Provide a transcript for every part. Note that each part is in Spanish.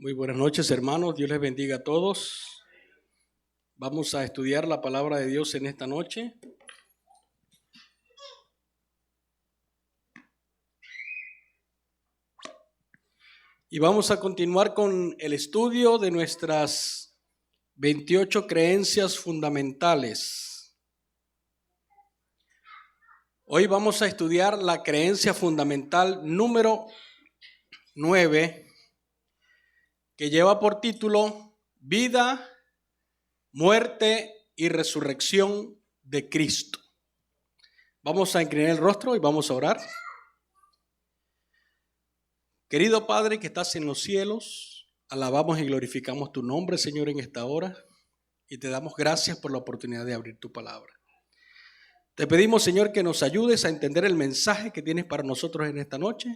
Muy buenas noches, hermanos. Dios les bendiga a todos. Vamos a estudiar la palabra de Dios en esta noche. Y vamos a continuar con el estudio de nuestras 28 creencias fundamentales. Hoy vamos a estudiar la creencia fundamental número 9, que lleva por título Vida, muerte y resurrección de Cristo. Vamos a inclinar el rostro y vamos a orar. Querido Padre que estás en los cielos, alabamos y glorificamos tu nombre, Señor, en esta hora, y te damos gracias por la oportunidad de abrir tu palabra. Te pedimos, Señor, que nos ayudes a entender el mensaje que tienes para nosotros en esta noche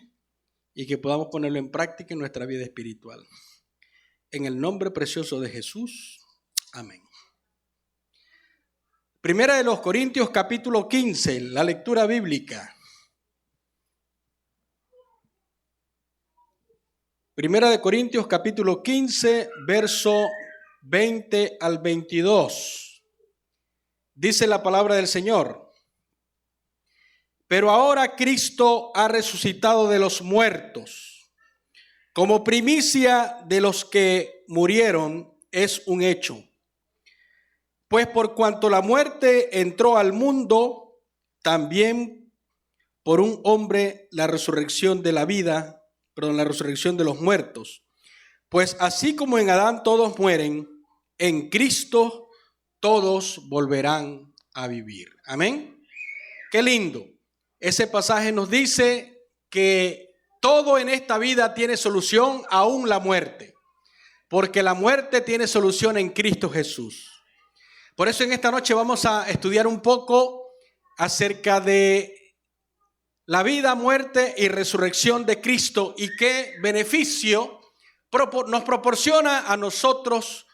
y que podamos ponerlo en práctica en nuestra vida espiritual. En el nombre precioso de Jesús. Amén. Primera de los Corintios, capítulo 15, la lectura bíblica. Primera de Corintios, capítulo 15, verso 20 al 22. Dice la palabra del Señor: Pero ahora Cristo ha resucitado de los muertos, como primicia de los que murieron, es un hecho. Pues por cuanto la muerte entró al mundo, también por un hombre la resurrección de los muertos. Pues así como en Adán todos mueren, en Cristo todos volverán a vivir. Amén. Qué lindo. Ese pasaje nos dice que todo en esta vida tiene solución, aún la muerte, porque la muerte tiene solución en Cristo Jesús. Por eso en esta noche vamos a estudiar un poco acerca de la vida, muerte y resurrección de Cristo y qué beneficio nos proporciona a nosotros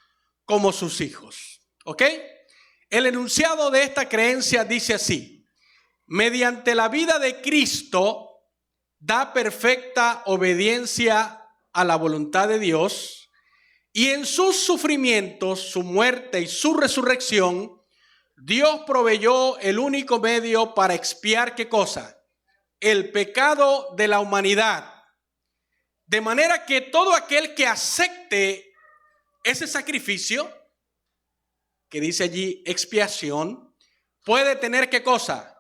como sus hijos. ¿Ok? El enunciado de esta creencia dice así: mediante la vida de Cristo da perfecta obediencia a la voluntad de Dios, y en sus sufrimientos, su muerte y su resurrección, Dios proveyó el único medio para expiar ¿qué cosa? El pecado de la humanidad. De manera que todo aquel que acepte ese sacrificio, que dice allí expiación, puede tener ¿qué cosa?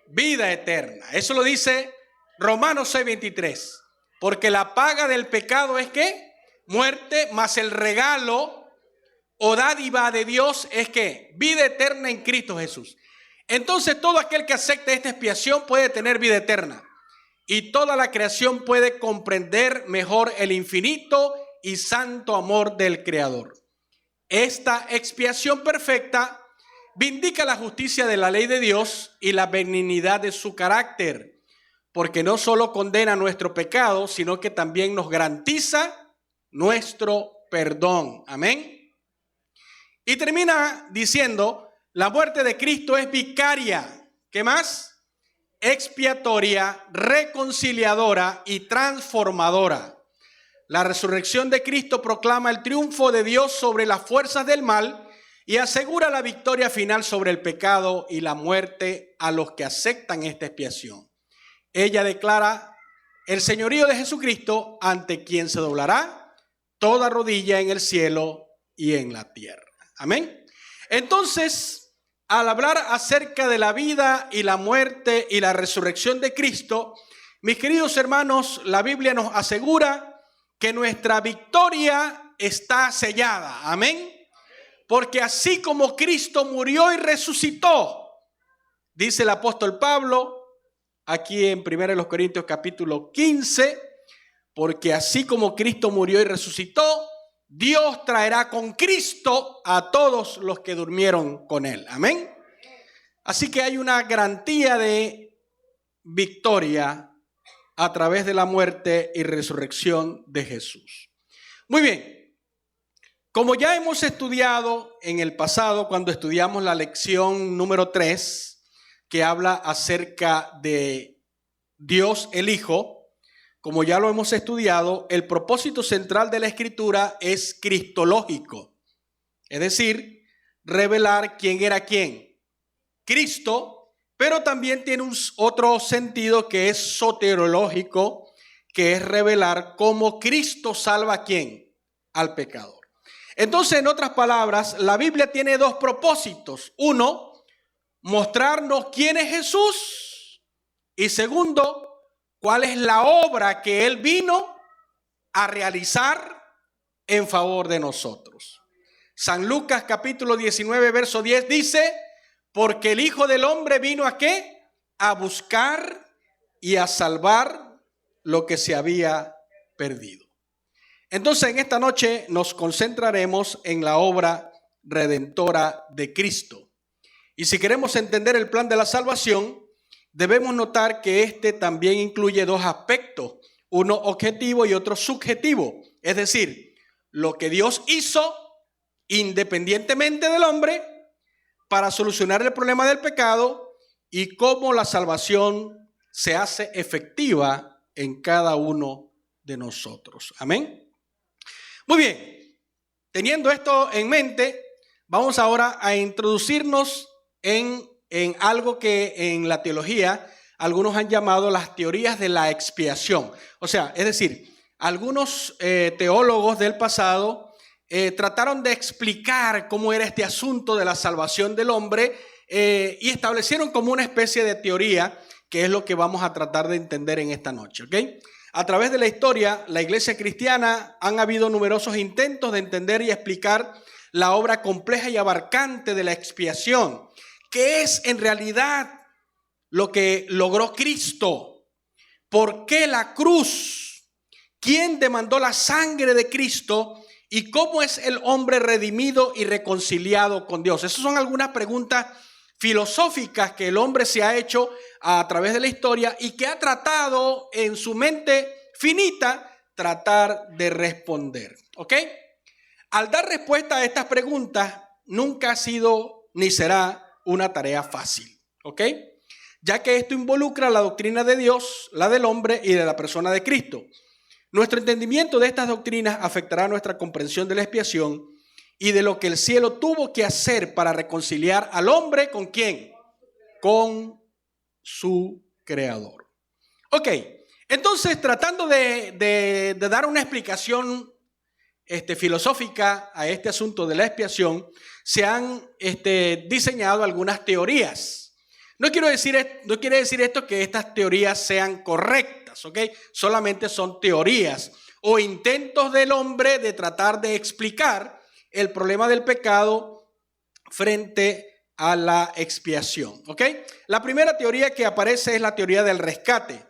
Vida eterna. Eso lo dice Romanos 6:23. Porque la paga del pecado es ¿qué? Muerte, mas el regalo o dádiva de Dios es ¿qué? Vida eterna en Cristo Jesús. Entonces todo aquel que acepte esta expiación puede tener vida eterna. Y toda la creación puede comprender mejor el infinito y santo amor del Creador. Esta expiación perfecta vindica la justicia de la ley de Dios y la benignidad de su carácter, porque no solo condena nuestro pecado, sino que también nos garantiza nuestro perdón. Amén. Y termina diciendo: la muerte de Cristo es vicaria. ¿Qué más? Expiatoria, reconciliadora y transformadora. La resurrección de Cristo proclama el triunfo de Dios sobre las fuerzas del mal y asegura la victoria final sobre el pecado y la muerte a los que aceptan esta expiación. Ella declara el señorío de Jesucristo, ante quien se doblará toda rodilla en el cielo y en la tierra. Amén. Entonces, al hablar acerca de la vida y la muerte y la resurrección de Cristo, mis queridos hermanos, la Biblia nos asegura que nuestra victoria está sellada. Amén. Porque así como Cristo murió y resucitó, dice el apóstol Pablo aquí en 1 Corintios capítulo 15, porque así como Cristo murió y resucitó, Dios traerá con Cristo a todos los que durmieron con él. Amén. Así que hay una garantía de victoria a través de la muerte y resurrección de Jesús. Muy bien. Como ya hemos estudiado en el pasado, cuando estudiamos la lección número 3, que habla acerca de Dios el Hijo, como ya lo hemos estudiado, el propósito central de la Escritura es cristológico. Es decir, revelar quién era quién, Cristo, pero también tiene otro sentido que es soteriológico, que es revelar cómo Cristo salva a quién, al pecador. Entonces, en otras palabras, la Biblia tiene dos propósitos. Uno, mostrarnos quién es Jesús. Y segundo, cuál es la obra que Él vino a realizar en favor de nosotros. San Lucas capítulo 19, verso 10 dice, porque el Hijo del Hombre vino ¿a qué? A buscar y a salvar lo que se había perdido. Entonces, en esta noche nos concentraremos en la obra redentora de Cristo. Y si queremos entender el plan de la salvación, debemos notar que este también incluye dos aspectos, uno objetivo y otro subjetivo. Es decir, lo que Dios hizo independientemente del hombre para solucionar el problema del pecado y cómo la salvación se hace efectiva en cada uno de nosotros. Amén. Muy bien, teniendo esto en mente, vamos ahora a introducirnos en algo que en la teología algunos han llamado las teorías de la expiación. O sea, es decir, algunos teólogos del pasado trataron de explicar cómo era este asunto de la salvación del hombre y establecieron como una especie de teoría, que es lo que vamos a tratar de entender en esta noche, ¿ok? A través de la historia, la iglesia cristiana han habido numerosos intentos de entender y explicar la obra compleja y abarcante de la expiación, que es en realidad lo que logró Cristo. ¿Por qué la cruz? ¿Quién demandó la sangre de Cristo? ¿Y cómo es el hombre redimido y reconciliado con Dios? Esas son algunas preguntas filosóficas que el hombre se ha hecho a través de la historia y que ha tratado en su mente finita tratar de responder. ¿Ok? Al dar respuesta a estas preguntas, nunca ha sido ni será una tarea fácil. ¿Ok? Ya que esto involucra la doctrina de Dios, la del hombre y de la persona de Cristo. Nuestro entendimiento de estas doctrinas afectará nuestra comprensión de la expiación y de lo que el cielo tuvo que hacer para reconciliar al hombre ¿con quién? Con su creador. Ok, entonces tratando de dar una explicación filosófica a este asunto de la expiación, se han diseñado algunas teorías. No quiere decir esto que estas teorías sean correctas, ¿ok? Solamente son teorías o intentos del hombre de tratar de explicar el problema del pecado frente a la expiación, ¿ok? La primera teoría que aparece es la teoría del rescate.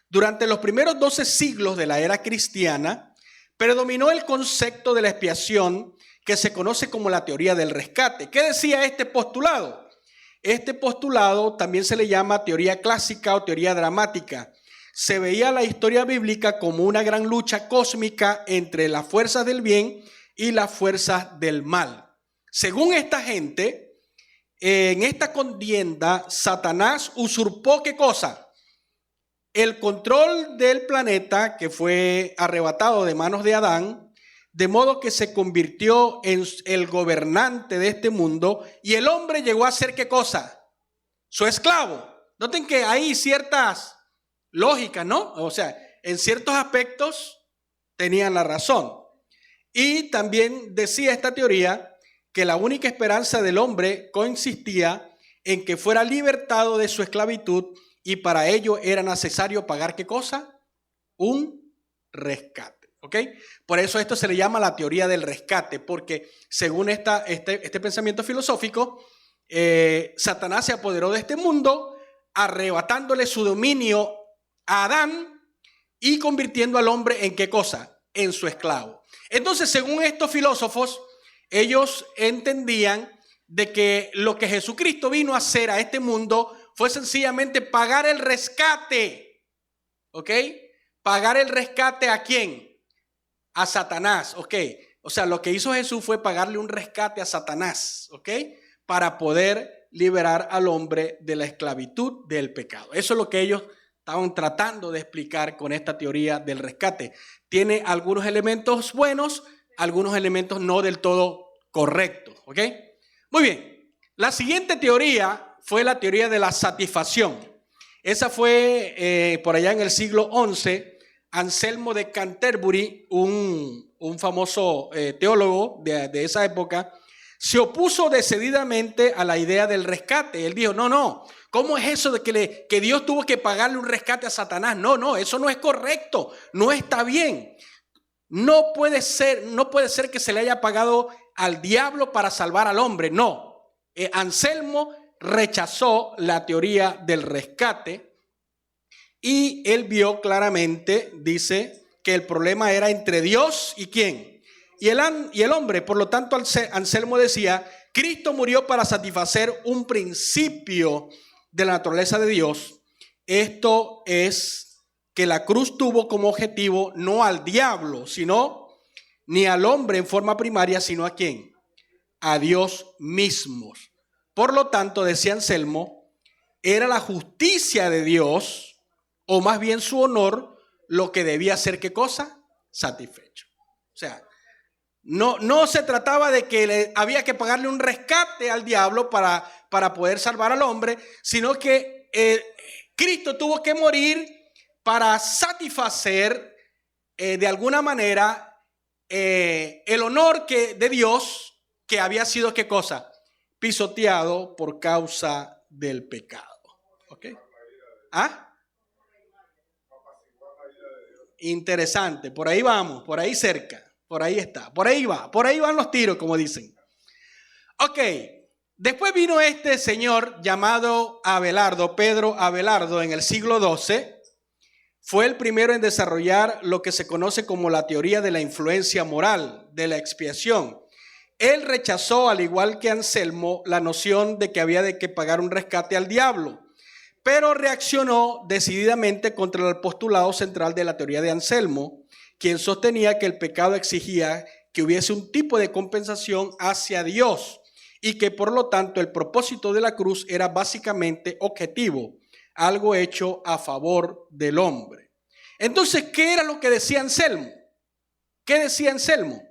Durante los primeros 12 siglos de la era cristiana, predominó el concepto de la expiación que se conoce como la teoría del rescate. ¿Qué decía este postulado? Este postulado también se le llama teoría clásica o teoría dramática. Se veía la historia bíblica como una gran lucha cósmica entre las fuerzas del bien y las fuerzas del mal. Según esta gente, en esta contienda, Satanás usurpó ¿qué cosa? El control del planeta que fue arrebatado de manos de Adán, de modo que se convirtió en el gobernante de este mundo y el hombre llegó a ser ¿qué cosa? Su esclavo. Noten que hay ciertas lógicas, ¿no? O sea, en ciertos aspectos tenían la razón. Y también decía esta teoría que la única esperanza del hombre consistía en que fuera libertado de su esclavitud y para ello era necesario pagar ¿qué cosa? Un rescate. ¿Ok? Por eso esto se le llama la teoría del rescate, porque según este pensamiento filosófico, Satanás se apoderó de este mundo, arrebatándole su dominio a Adán y convirtiendo al hombre ¿en qué cosa? En su esclavo. Entonces, según estos filósofos, ellos entendían de que lo que Jesucristo vino a hacer a este mundo fue sencillamente pagar el rescate. ¿Ok? Pagar el rescate ¿a quién? A Satanás. ¿Ok? O sea, lo que hizo Jesús fue pagarle un rescate a Satanás. ¿Ok? Para poder liberar al hombre de la esclavitud del pecado. Eso es lo que ellos estaban tratando de explicar con esta teoría del rescate. Tiene algunos elementos buenos, algunos elementos no del todo correctos. ¿Ok? Muy bien. La siguiente teoría fue la teoría de la satisfacción. Esa fue por allá en el siglo XI. Anselmo de Canterbury, un famoso teólogo de esa época, se opuso decididamente a la idea del rescate. Él dijo, no, ¿cómo es eso de que Dios tuvo que pagarle un rescate a Satanás? No, eso no es correcto, no está bien. No puede ser que se le haya pagado al diablo para salvar al hombre, no. Anselmo rechazó la teoría del rescate y él vio claramente, dice, que el problema era entre Dios y ¿quién? Y el hombre. Por lo tanto, Anselmo decía, Cristo murió para satisfacer un principio de la naturaleza de Dios. Esto es que la cruz tuvo como objetivo no al diablo, sino ni al hombre en forma primaria, sino a ¿quién? A Dios mismo. Por lo tanto, decía Anselmo, era la justicia de Dios, o más bien su honor, lo que debía ser, ¿qué cosa? Satisfecho. O sea, no se trataba de que había que pagarle un rescate al diablo para poder salvar al hombre, sino que Cristo tuvo que morir para satisfacer de alguna manera el honor de Dios, que había sido, ¿qué cosa? Pisoteado por causa del pecado. ¿Ok? ¿Ah? Interesante, por ahí vamos, por ahí cerca, por ahí está, por ahí van los tiros, como dicen. Ok, después vino este señor llamado Abelardo, Pedro Abelardo, en el siglo XII. Fue el primero en desarrollar lo que se conoce como la teoría de la influencia moral, de la expiación. Él rechazó, al igual que Anselmo, la noción de que había de que pagar un rescate al diablo, pero reaccionó decididamente contra el postulado central de la teoría de Anselmo, quien sostenía que el pecado exigía que hubiese un tipo de compensación hacia Dios y que por lo tanto el propósito de la cruz era básicamente objetivo, algo hecho a favor del hombre. Entonces, ¿qué era lo que decía Anselmo? ¿Qué decía Anselmo?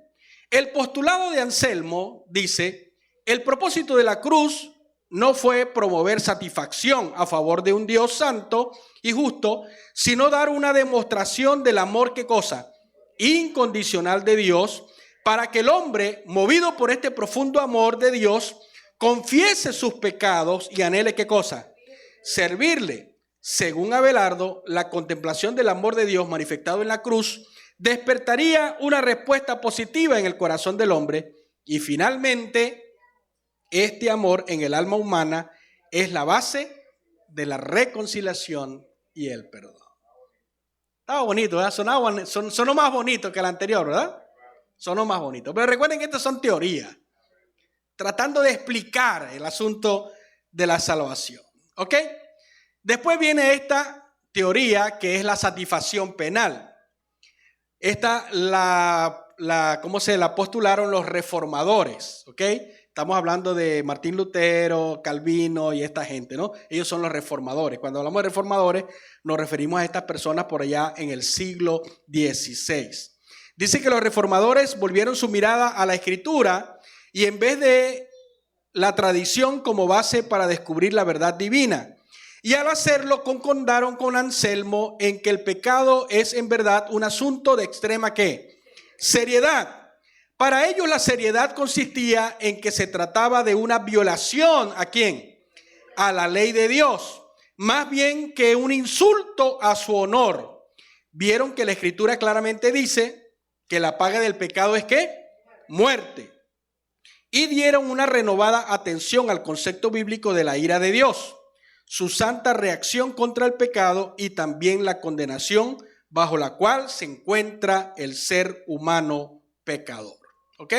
El postulado de Anselmo dice, el propósito de la cruz no fue promover satisfacción a favor de un Dios santo y justo, sino dar una demostración del amor, ¿qué cosa? Incondicional de Dios, para que el hombre, movido por este profundo amor de Dios, confiese sus pecados y anhele, ¿qué cosa? Servirle. Según Abelardo, la contemplación del amor de Dios manifestado en la cruz despertaría una respuesta positiva en el corazón del hombre y finalmente este amor en el alma humana es la base de la reconciliación y el perdón. Estaba bonito, ¿verdad? Sonó más bonito que el anterior, ¿verdad? Sonó más bonito. Pero recuerden que estas son teorías, tratando de explicar el asunto de la salvación. ¿Ok? Después viene esta teoría que es la satisfacción penal. Esta ¿cómo se la postularon los reformadores? ¿Ok? Estamos hablando de Martín Lutero, Calvino y esta gente, ¿no? Ellos son los reformadores. Cuando hablamos de reformadores, nos referimos a estas personas por allá en el siglo XVI. Dice que los reformadores volvieron su mirada a la Escritura y en vez de la tradición como base para descubrir la verdad divina. Y al hacerlo concordaron con Anselmo en que el pecado es en verdad un asunto de extrema ¿qué? Seriedad. Para ellos la seriedad consistía en que se trataba de una violación ¿a quién? A la ley de Dios, más bien que un insulto a su honor. Vieron que la Escritura claramente dice que la paga del pecado es ¿qué? Muerte. Y dieron una renovada atención al concepto bíblico de la ira de Dios, su santa reacción contra el pecado y también la condenación bajo la cual se encuentra el ser humano pecador. ¿Ok?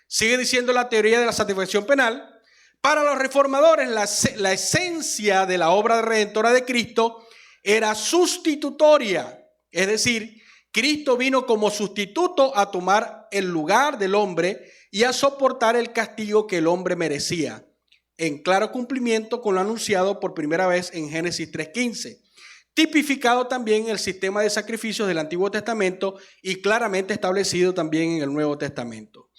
Sigue diciendo la teoría de la satisfacción penal. Para los reformadores, la esencia de la obra redentora de Cristo era sustitutoria. Es decir, Cristo vino como sustituto a tomar el lugar del hombre y a soportar el castigo que el hombre merecía, en claro cumplimiento con lo anunciado por primera vez en Génesis 3:15. tipificado también en el sistema de sacrificios del Antiguo Testamento y claramente establecido también en el Nuevo Testamento.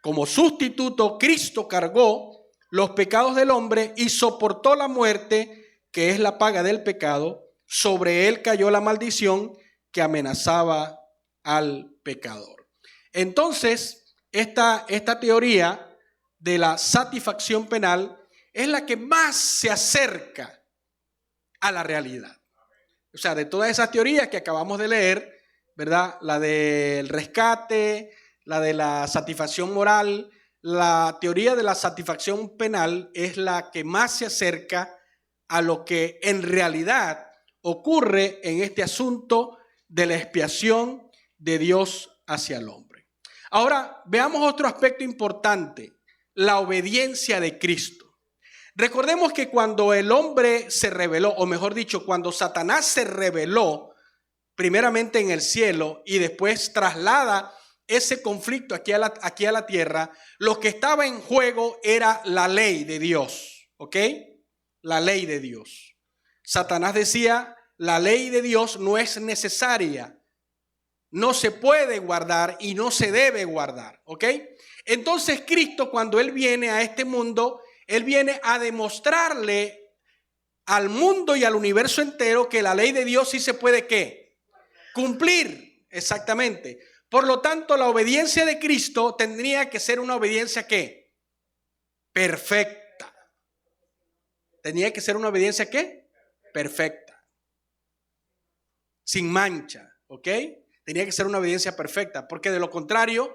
Como sustituto, Cristo cargó los pecados del hombre y soportó la muerte, que es la paga del pecado. Sobre él cayó la maldición que amenazaba al pecador. Entonces, esta teoría de la satisfacción penal es la que más se acerca a la realidad. O sea, de todas esas teorías que acabamos de leer, ¿verdad? La del rescate, la de la satisfacción moral, la teoría de la satisfacción penal es la que más se acerca a lo que en realidad ocurre en este asunto de la expiación de Dios hacia el hombre. Ahora, veamos otro aspecto importante, la obediencia de Cristo. Recordemos que cuando el hombre se rebeló, o mejor dicho, cuando Satanás se rebeló, primeramente en el cielo y después traslada ese conflicto aquí a la tierra, lo que estaba en juego era la ley de Dios, ¿ok? La ley de Dios. Satanás decía, la ley de Dios no es necesaria, no se puede guardar y no se debe guardar, ¿ok? Entonces Cristo, cuando Él viene a este mundo, Él viene a demostrarle al mundo y al universo entero que la ley de Dios sí se puede, ¿qué? Cumplir, exactamente. Por lo tanto, la obediencia de Cristo tendría que ser una obediencia, ¿qué? Perfecta. Tenía que ser una obediencia, ¿qué? Perfecta. Sin mancha, ¿ok? Tenía que ser una obediencia perfecta, porque de lo contrario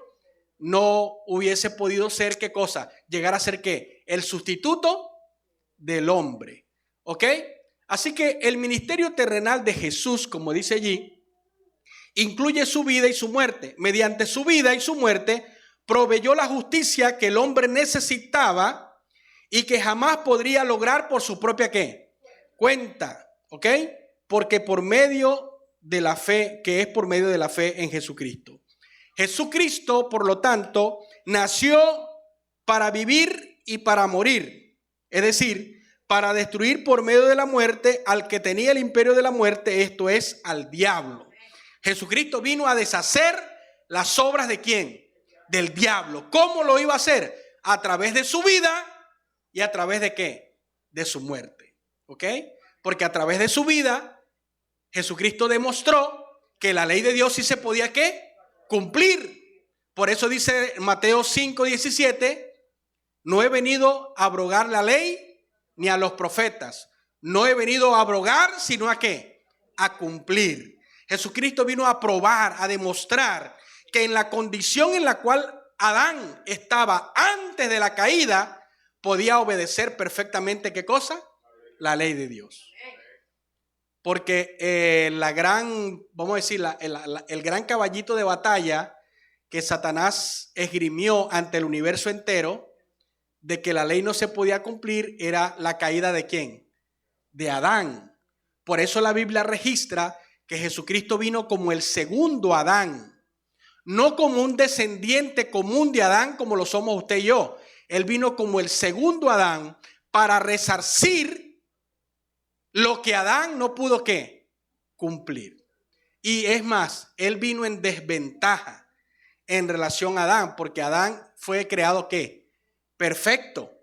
no hubiese podido ser, ¿qué cosa? Llegar a ser, ¿qué? El sustituto del hombre, ¿ok? Así que el ministerio terrenal de Jesús, como dice allí, incluye su vida y su muerte. Mediante su vida y su muerte proveyó la justicia que el hombre necesitaba y que jamás podría lograr por su propia, ¿qué? Cuenta, ¿ok? Porque por medio de la fe, que es por medio de la fe en Jesucristo. Jesucristo, por lo tanto, nació para vivir y para morir. Es decir, para destruir por medio de la muerte al que tenía el imperio de la muerte, esto es, al diablo. Jesucristo vino a deshacer las obras ¿de quién? Del diablo. ¿Cómo lo iba a hacer? A través de su vida y a través de ¿qué? De su muerte. ¿Ok? Porque a través de su vida, Jesucristo demostró que la ley de Dios sí se podía ¿qué? Cumplir. Por eso dice Mateo 5:17, no he venido a abrogar la ley ni a los profetas. No he venido a abrogar, sino ¿a qué? A cumplir. Jesucristo vino a probar, a demostrar que en la condición en la cual Adán estaba antes de la caída, podía obedecer perfectamente, ¿qué cosa? La ley de Dios. Porque vamos a decir, el gran caballito de batalla que Satanás esgrimió ante el universo entero, de que la ley no se podía cumplir, era la caída ¿de quién? De Adán. Por eso la Biblia registra que Jesucristo vino como el segundo Adán, no como un descendiente común de Adán como lo somos usted y yo. Él vino como el segundo Adán para resarcir lo que Adán no pudo ¿qué? Cumplir. Y es más, él vino en desventaja en relación a Adán, porque Adán fue creado ¿qué? Perfecto,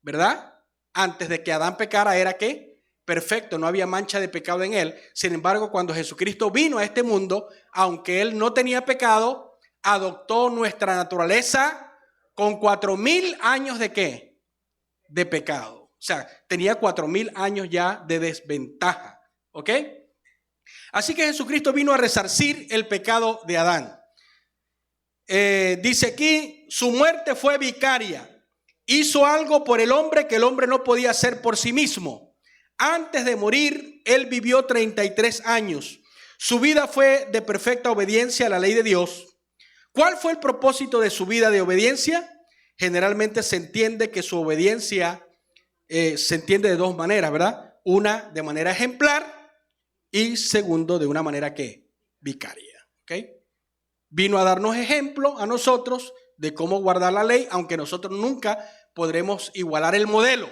¿verdad? Antes de que Adán pecara era ¿qué? Perfecto, no había mancha de pecado en él. Sin embargo, cuando Jesucristo vino a este mundo, aunque él no tenía pecado, adoptó nuestra naturaleza con 4,000 años de ¿qué? De pecado. O sea, tenía 4,000 años ya de desventaja, ¿ok? Así que Jesucristo vino a resarcir el pecado de Adán. Dice aquí, su muerte fue vicaria. Hizo algo por el hombre que el hombre no podía hacer por sí mismo. Antes de morir, él vivió 33 años. Su vida fue de perfecta obediencia a la ley de Dios. ¿Cuál fue el propósito de su vida de obediencia? Generalmente se entiende que su obediencia se entiende de dos maneras, ¿verdad? Una, de manera ejemplar, y segundo, de una manera que vicaria. ¿Ok? Vino a darnos ejemplo a nosotros de cómo guardar la ley, aunque nosotros nunca podremos igualar el modelo.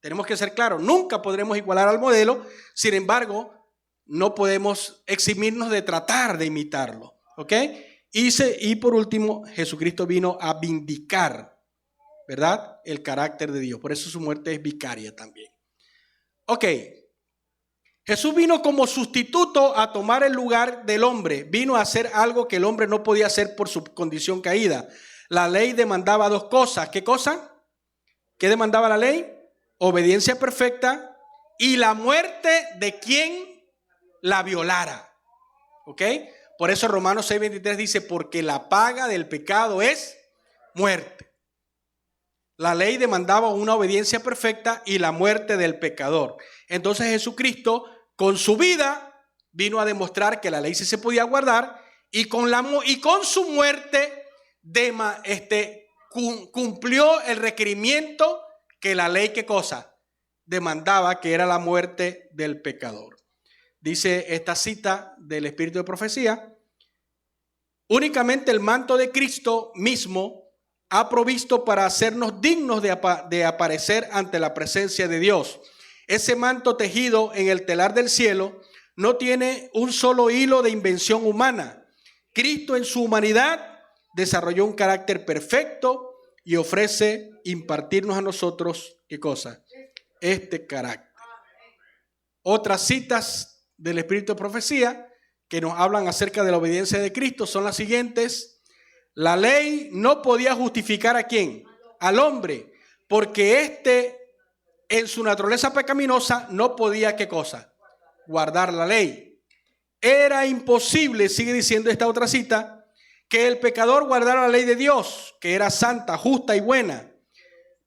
Tenemos que ser claros, nunca podremos igualar al modelo. Sin embargo, no podemos eximirnos de tratar de imitarlo. ¿Ok? Y por último, Jesucristo vino a vindicar, ¿verdad?, el carácter de Dios. Por eso su muerte es vicaria también. Ok. Jesús vino como sustituto a tomar el lugar del hombre. Vino a hacer algo que el hombre no podía hacer por su condición caída. La ley demandaba dos cosas. ¿Qué cosa? ¿Qué demandaba la ley? Obediencia perfecta y la muerte de quien la violara. ¿Ok? Por eso Romanos 6:23 dice, porque la paga del pecado es muerte. La ley demandaba una obediencia perfecta y la muerte del pecador. Entonces Jesucristo, con su vida, vino a demostrar que la ley sí se podía guardar y con su muerte cumplió el requerimiento que la ley, ¿qué cosa?, demandaba, que era la muerte del pecador. Dice esta cita del Espíritu de Profecía: únicamente el manto de Cristo mismo ha provisto para hacernos dignos de aparecer ante la presencia de Dios. Ese manto tejido en el telar del cielo no tiene un solo hilo de invención humana. Cristo en su humanidad desarrolló un carácter perfecto y ofrece impartirnos a nosotros, ¿qué cosa? Este carácter. Otras citas del Espíritu de Profecía que nos hablan acerca de la obediencia de Cristo son las siguientes. La ley no podía justificar ¿a quién? Al hombre, porque en su naturaleza pecaminosa no podía, ¿qué cosa? Guardar la ley. Era imposible, sigue diciendo esta otra cita, que el pecador guardara la ley de Dios, que era santa, justa y buena.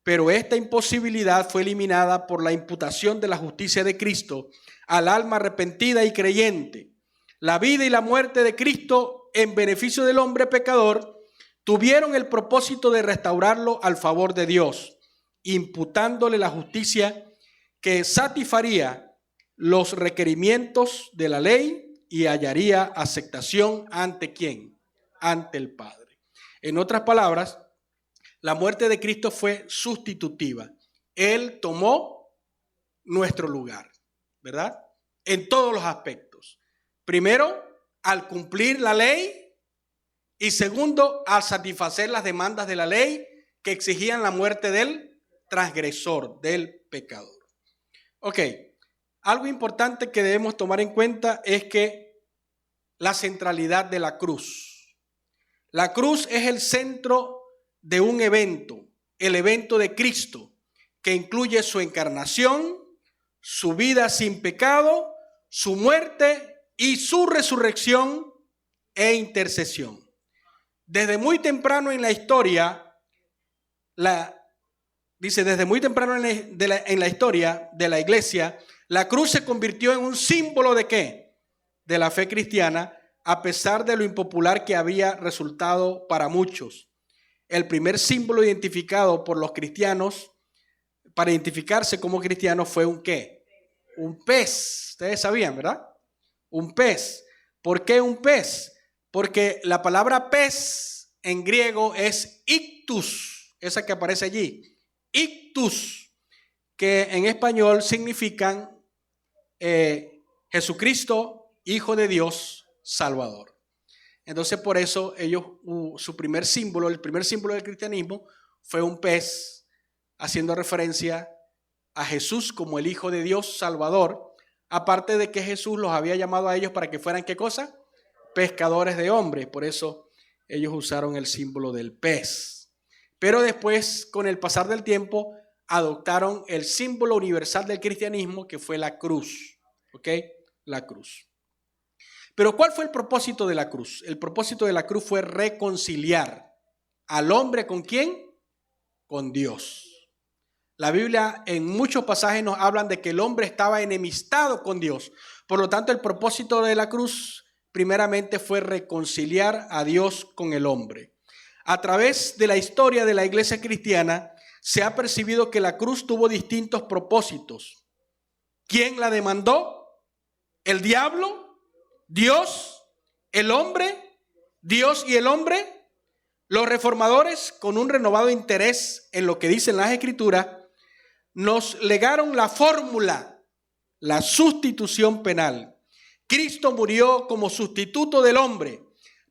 Pero esta imposibilidad fue eliminada por la imputación de la justicia de Cristo al alma arrepentida y creyente. La vida y la muerte de Cristo en beneficio del hombre pecador tuvieron el propósito de restaurarlo al favor de Dios, imputándole la justicia que satisfaría los requerimientos de la ley y hallaría aceptación ante ¿quién? Ante el Padre. En otras palabras, la muerte de Cristo fue sustitutiva. Él tomó nuestro lugar, ¿verdad? En todos los aspectos. Primero, al cumplir la ley, y segundo, al satisfacer las demandas de la ley que exigían la muerte del transgresor, del pecador. Ok, algo importante que debemos tomar en cuenta es que la centralidad de la cruz. La cruz es el centro de un evento, el evento de Cristo, que incluye su encarnación, su vida sin pecado, su muerte y su resurrección e intercesión. Desde muy temprano en la historia, desde muy temprano en la historia de la iglesia, la cruz se convirtió en un símbolo ¿de qué? De la fe cristiana, a pesar de lo impopular que había resultado para muchos. El primer símbolo identificado por los cristianos, para identificarse como cristianos, fue un ¿qué? Un pez. Ustedes sabían, ¿verdad? Un pez. ¿Por qué un pez? Porque la palabra pez en griego es ictus, esa que aparece allí. Ictus, que en español significan Jesucristo, Hijo de Dios, Salvador. Entonces por eso el primer símbolo del cristianismo fue un pez, haciendo referencia a Jesús como el Hijo de Dios, Salvador, aparte de que Jesús los había llamado a ellos para que fueran ¿qué cosa? Pescadores de hombres. Por eso ellos usaron el símbolo del pez. Pero después, con el pasar del tiempo, adoptaron el símbolo universal del cristianismo, que fue la cruz. ¿Ok? La cruz. Pero ¿cuál fue el propósito de la cruz? El propósito de la cruz fue reconciliar al hombre ¿con quién? Con Dios. La Biblia en muchos pasajes nos hablan de que el hombre estaba enemistado con Dios. Por lo tanto, el propósito de la cruz primeramente fue reconciliar a Dios con el hombre. A través de la historia de la iglesia cristiana se ha percibido que la cruz tuvo distintos propósitos. ¿Quién la demandó? ¿El diablo? ¿Dios? ¿El hombre? ¿Dios y el hombre? Los reformadores, con un renovado interés en lo que dicen las Escrituras, nos legaron la fórmula, la sustitución penal. Cristo murió como sustituto del hombre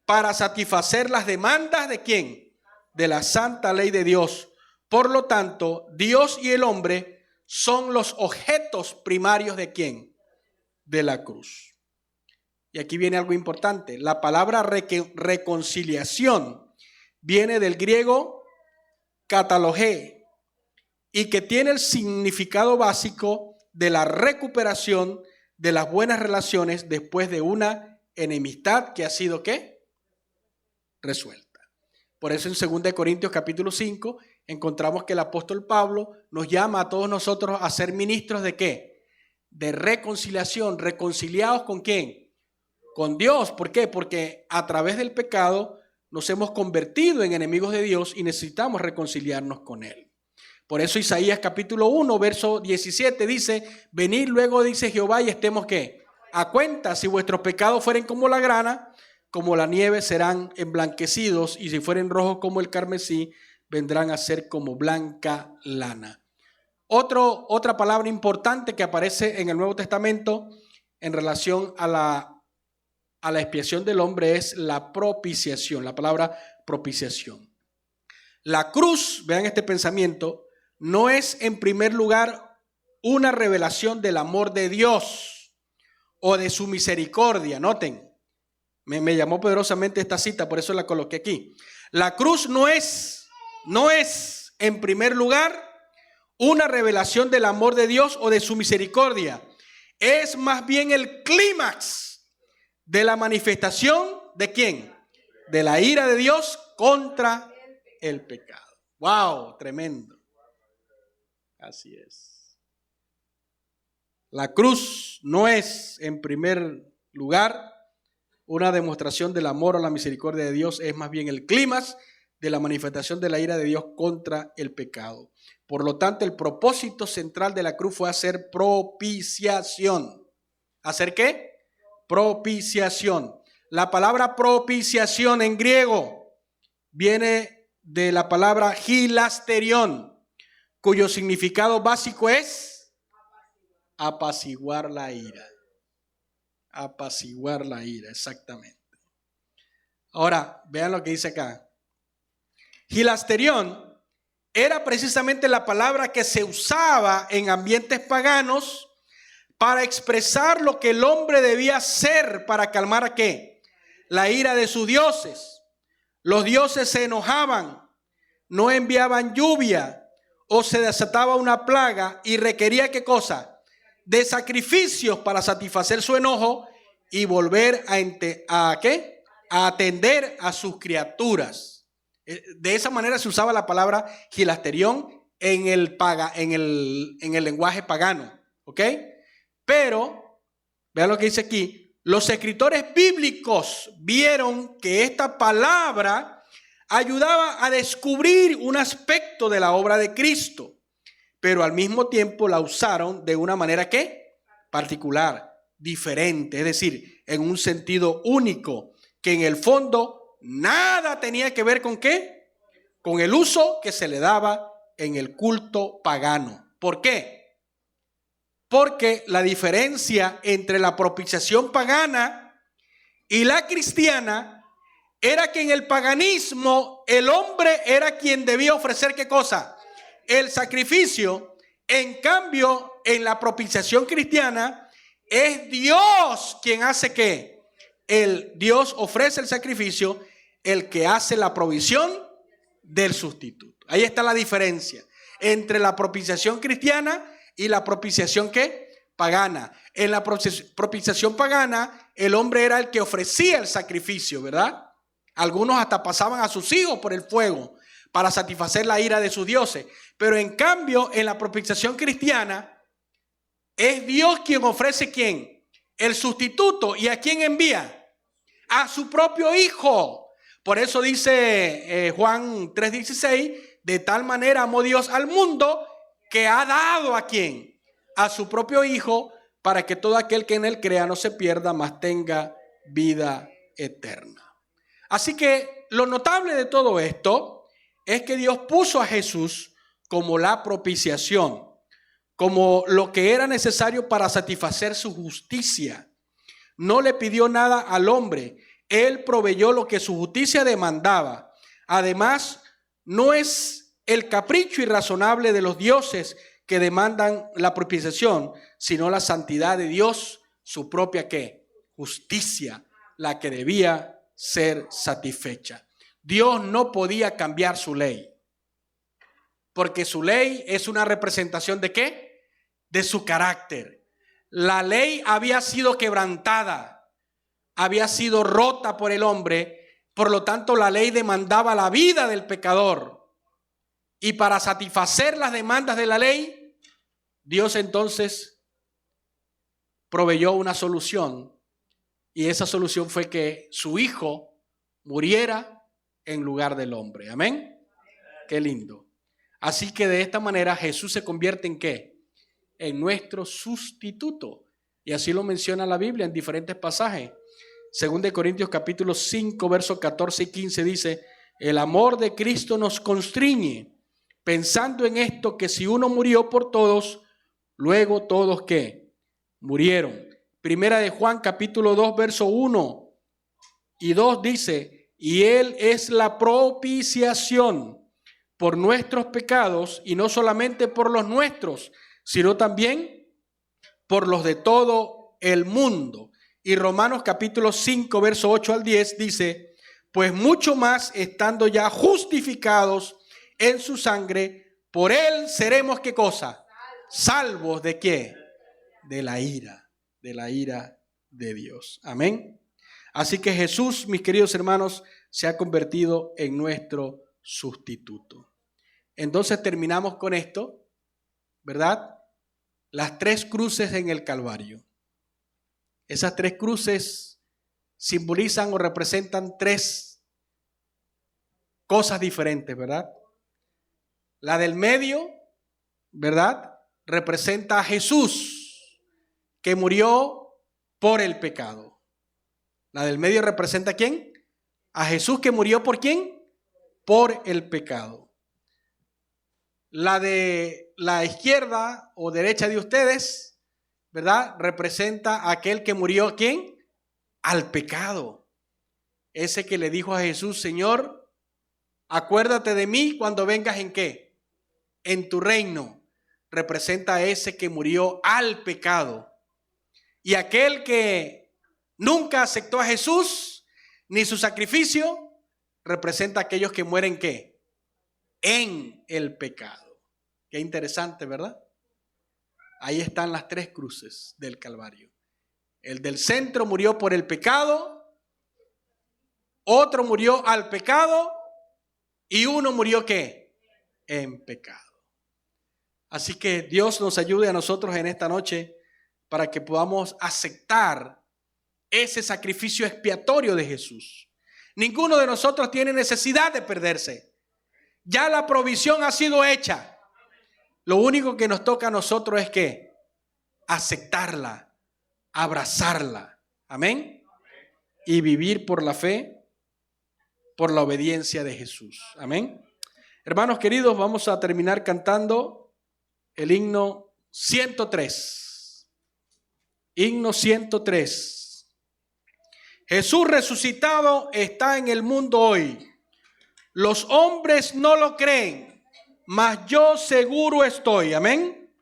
para satisfacer las demandas ¿de quién? De la santa ley de Dios. Por lo tanto, Dios y el hombre son los objetos primarios ¿de quién? De la cruz. Y aquí viene algo importante. La palabra reconciliación viene del griego katalogé y que tiene el significado básico de la recuperación de las buenas relaciones después de una enemistad que ha sido ¿qué? Resuelta. Por eso en 2 Corintios capítulo 5 encontramos que el apóstol Pablo nos llama a todos nosotros a ser ministros ¿de qué? De reconciliación. ¿Reconciliados con quién? Con Dios. ¿Por qué? Porque a través del pecado nos hemos convertido en enemigos de Dios y necesitamos reconciliarnos con Él. Por eso Isaías capítulo 1, verso 17 dice, venid luego, dice Jehová, y estemos ¿qué? A cuenta, si vuestros pecados fueren como la grana, como la nieve serán emblanquecidos, y si fueren rojos como el carmesí, vendrán a ser como blanca lana. Otra palabra importante que aparece en el Nuevo Testamento en relación a la expiación del hombre es la propiciación, la palabra propiciación. La cruz, vean este pensamiento, no es en primer lugar una revelación del amor de Dios o de su misericordia. Noten, me llamó poderosamente esta cita, por eso la coloqué aquí. La cruz no es en primer lugar una revelación del amor de Dios o de su misericordia. Es más bien el clímax de la manifestación ¿de quién? De la ira de Dios contra el pecado. ¡Wow! Tremendo. Así es. La cruz no es en primer lugar una demostración del amor o la misericordia de Dios, es más bien el clímax de la manifestación de la ira de Dios contra el pecado. Por lo tanto, el propósito central de la cruz fue hacer propiciación. ¿Hacer qué? Propiciación. La palabra propiciación en griego viene de la palabra hilasterión, cuyo significado básico es apaciguar la ira. Apaciguar la ira, exactamente. Ahora, vean lo que dice acá. Hilasterión era precisamente la palabra que se usaba en ambientes paganos para expresar lo que el hombre debía hacer para calmar ¿a qué? La ira de sus dioses. Los dioses se enojaban, no enviaban lluvia o se desataba una plaga y requería ¿qué cosa? De sacrificios para satisfacer su enojo y volver a ¿qué? A atender a sus criaturas. De esa manera se usaba la palabra hilasterión en el lenguaje pagano, ¿ok? Pero, vean lo que dice aquí, los escritores bíblicos vieron que esta palabra ayudaba a descubrir un aspecto de la obra de Cristo, pero al mismo tiempo la usaron de una manera ¿qué? Particular, diferente, es decir, en un sentido único, que en el fondo nada tenía que ver con ¿qué? Con el uso que se le daba en el culto pagano. ¿Por qué? Porque la diferencia entre la propiciación pagana y la cristiana era que en el paganismo el hombre era quien debía ofrecer ¿qué cosa? El sacrificio. En cambio, en la propiciación cristiana es Dios quien hace ¿qué? Dios ofrece el sacrificio, el que hace la provisión del sustituto. Ahí está la diferencia entre la propiciación cristiana y la propiciación ¿qué? Pagana. En la propiciación pagana, el hombre era el que ofrecía el sacrificio, ¿verdad? Algunos hasta pasaban a sus hijos por el fuego para satisfacer la ira de sus dioses. Pero en cambio, en la propiciación cristiana, es Dios quien ofrece ¿quién? El sustituto. ¿Y a quién envía? A su propio hijo. Por eso dice Juan 3:16, de tal manera amó Dios al mundo que ha dado ¿a quién? A su propio hijo, para que todo aquel que en él crea no se pierda, mas tenga vida eterna. Así que lo notable de todo esto es que Dios puso a Jesús como la propiciación, como lo que era necesario para satisfacer su justicia, no le pidió nada al hombre. Él proveyó lo que su justicia demandaba. Además, no es el capricho irrazonable de los dioses que demandan la propiciación, sino la santidad de Dios, su propia ¿qué? Justicia, la que debía ser satisfecha. Dios no podía cambiar su ley, porque su ley es una representación ¿de qué? De su carácter. La ley había sido quebrantada, había sido rota por el hombre, por lo tanto la ley demandaba la vida del pecador. Y para satisfacer las demandas de la ley, Dios entonces proveyó una solución. Y esa solución fue que su hijo muriera en lugar del hombre. Amén. Qué lindo. Así que de esta manera Jesús se convierte en ¿qué? En nuestro sustituto. Y así lo menciona la Biblia en diferentes pasajes. 2 Corintios capítulo 5, versos 14 y 15 dice: el amor de Cristo nos constriñe, pensando en esto, que si uno murió por todos, luego todos ¿qué? Murieron. Primera de Juan capítulo 2, verso 1 y 2 dice: y Él es la propiciación por nuestros pecados, y no solamente por los nuestros, sino también por los de todo el mundo. Y Romanos capítulo 5, verso 8 al 10 dice: pues mucho más, estando ya justificados en su sangre, por Él seremos ¿qué cosa? Salvos ¿de qué? De la ira de Dios. Amén. Así que Jesús, mis queridos hermanos, se ha convertido en nuestro sustituto. Entonces terminamos con esto, ¿verdad? Las 3 cruces en el Calvario. Esas 3 cruces simbolizan o representan 3 cosas diferentes, ¿verdad? La del medio, ¿verdad? Representa a Jesús, que murió por el pecado. La del medio representa ¿a quién? A Jesús, que murió ¿por quién? Por el pecado. La de la izquierda o derecha de ustedes, ¿verdad? Representa a aquel que murió ¿a quién? Al pecado. Ese que le dijo a Jesús: Señor, acuérdate de mí cuando vengas ¿en qué? En tu reino. Representa a ese que murió al pecado. Y aquel que nunca aceptó a Jesús ni su sacrificio, representa a aquellos que mueren ¿qué? En el pecado. Qué interesante, ¿verdad? Ahí están las 3 cruces del Calvario. El del centro murió por el pecado, otro murió al pecado y uno murió ¿qué? En pecado. Así que Dios nos ayude a nosotros en esta noche para que podamos aceptar ese sacrificio expiatorio de Jesús. Ninguno de nosotros tiene necesidad de perderse. Ya la provisión ha sido hecha. Lo único que nos toca a nosotros es ¿qué? Aceptarla, abrazarla. Amén. Y vivir por la fe, por la obediencia de Jesús. Amén. Hermanos queridos, vamos a terminar cantando el himno 103. Himno 103. Jesús resucitado está en el mundo hoy. Los hombres no lo creen, mas yo seguro estoy. Amén.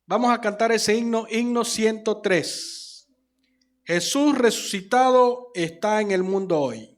Vamos a cantar ese himno, himno 103. Jesús resucitado está en el mundo hoy.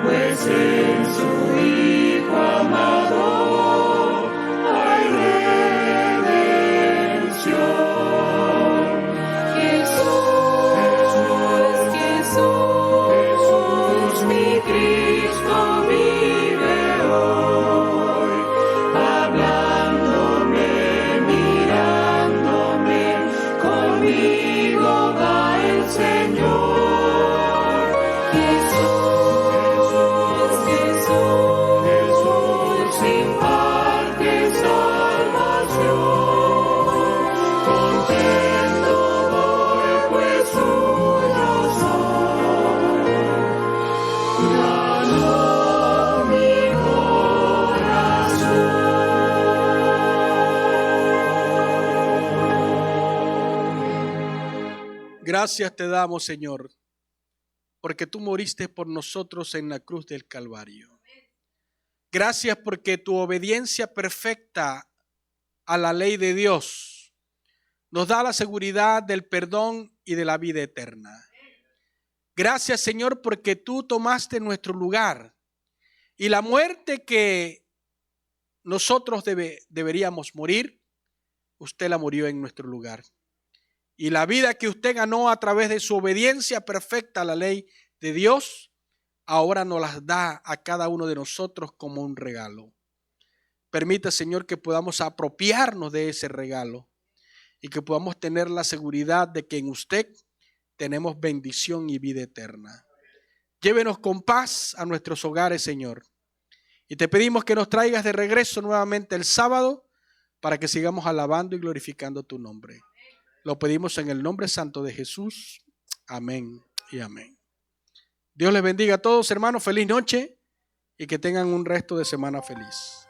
pues en su Hijo amado hay redención. Jesús, Jesús, mi Cristo vive hoy, hablándome, mirándome, conmigo va el Señor. Jesús imparte salvación, contento voy pues suyo soy, ganó mi corazón. Gracias te damos, Señor, porque tú moriste por nosotros en la cruz del Calvario. Gracias porque tu obediencia perfecta a la ley de Dios nos da la seguridad del perdón y de la vida eterna. Gracias, Señor, porque tú tomaste nuestro lugar y la muerte que nosotros deberíamos morir, usted la murió en nuestro lugar. Y la vida que usted ganó a través de su obediencia perfecta a la ley de Dios, ahora nos las da a cada uno de nosotros como un regalo. Permita, Señor, que podamos apropiarnos de ese regalo y que podamos tener la seguridad de que en usted tenemos bendición y vida eterna. Llévenos con paz a nuestros hogares, Señor. Y te pedimos que nos traigas de regreso nuevamente el sábado para que sigamos alabando y glorificando tu nombre. Lo pedimos en el nombre santo de Jesús. Amén y amén. Dios les bendiga a todos, hermanos. Feliz noche y que tengan un resto de semana feliz.